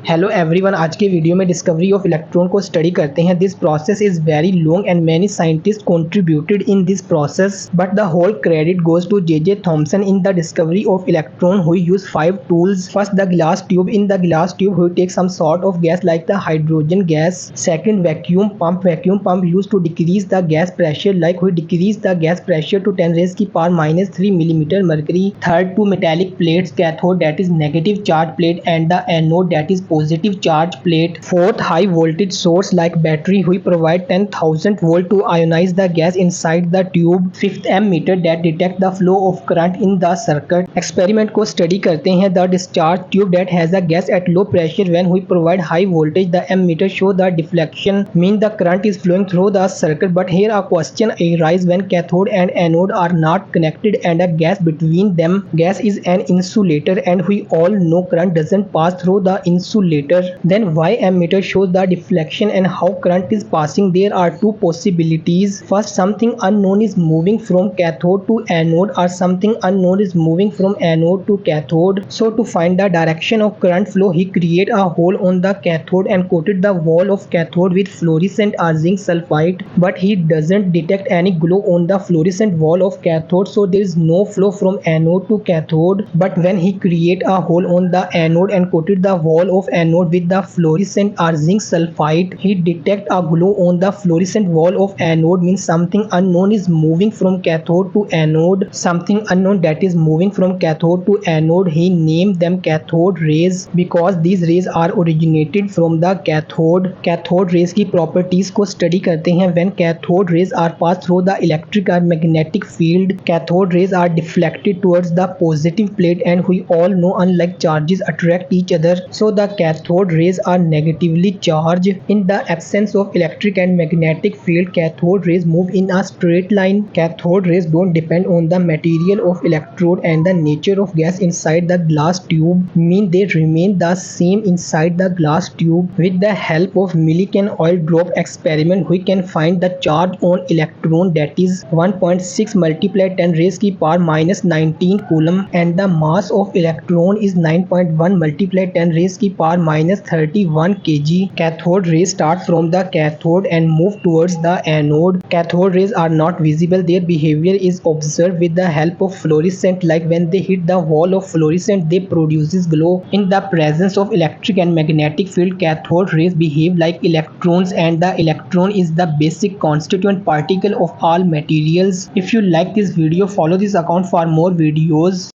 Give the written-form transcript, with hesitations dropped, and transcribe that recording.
Hello everyone, आज के video में डिस्कवरी ऑफ इलेक्ट्रॉन को स्टडी करते हैं। This process is very long and many scientist contributed in this process, but the whole credit goes to J Thomson in the discovery of electron who use 5 tools. First, the glass tube. In the glass tube, we take some sort of gas like the hydrogen gas. Second, vacuum pump. Vacuum pump used to decrease the gas pressure, like we decrease the gas pressure to 10 raised की power minus 3 millimeter mercury. Third, two metallic plates, cathode that is negative charge plate and the anode that is positive charge plate. Fourth, high voltage source like battery we provide 10,000 volt to ionize the gas inside the tube. Fifth, ammeter that detect the flow of current in the circuit. Experiment को study करते हैं. The discharge tube that has a gas at low pressure when we provide high voltage. The ammeter show the deflection, mean the current is flowing through the circuit. But here a question arises when cathode and anode are not connected and a gas between them. Gas is an insulator and we all know current doesn't pass through the insulator. Then why ammeter shows the deflection and how current is passing? There are two possibilities. First, something unknown is moving from cathode to anode, or something unknown is moving from anode to cathode. So to find the direction of current flow, he created a hole on the cathode and coated the wall of cathode with fluorescent or zinc sulfide, but he doesn't detect any glow on the fluorescent wall of cathode, so there is no flow from anode to cathode. But when he created a hole on the anode and coated the wall of anode with the fluorescent or zinc sulfide, he detect a glow on the fluorescent wall of anode, means something unknown is moving from cathode to anode. Something unknown that is moving from cathode to anode, he named them cathode rays because these rays are originated from the cathode. Cathode rays की properties को study करते हैं. When cathode rays are passed through the electric or magnetic field, cathode rays are deflected towards the positive plate, and we all know unlike charges attract each other, so the cathode rays are negatively charged. In the absence of electric and magnetic field, cathode rays move in a straight line. Cathode rays don't depend on the material of electrode and the nature of gas inside the glass tube, mean they remain the same inside the glass tube. With the help of Millikan oil drop experiment, we can find the charge on electron, that is 1.6 multiplied 10 raised की power minus 19 coulomb, and the mass of electron is 9.1 multiplied 10 raised की power minus 31 kg. Cathode rays start from the cathode and move towards the anode. Cathode rays are not visible. Their behavior is observed with the help of fluorescent, like when they hit the wall of fluorescent they produces glow. In the presence of electric and magnetic field, cathode rays behave like electrons, and the electron is the basic constituent particle of all materials. If you like this video, follow this account for more videos.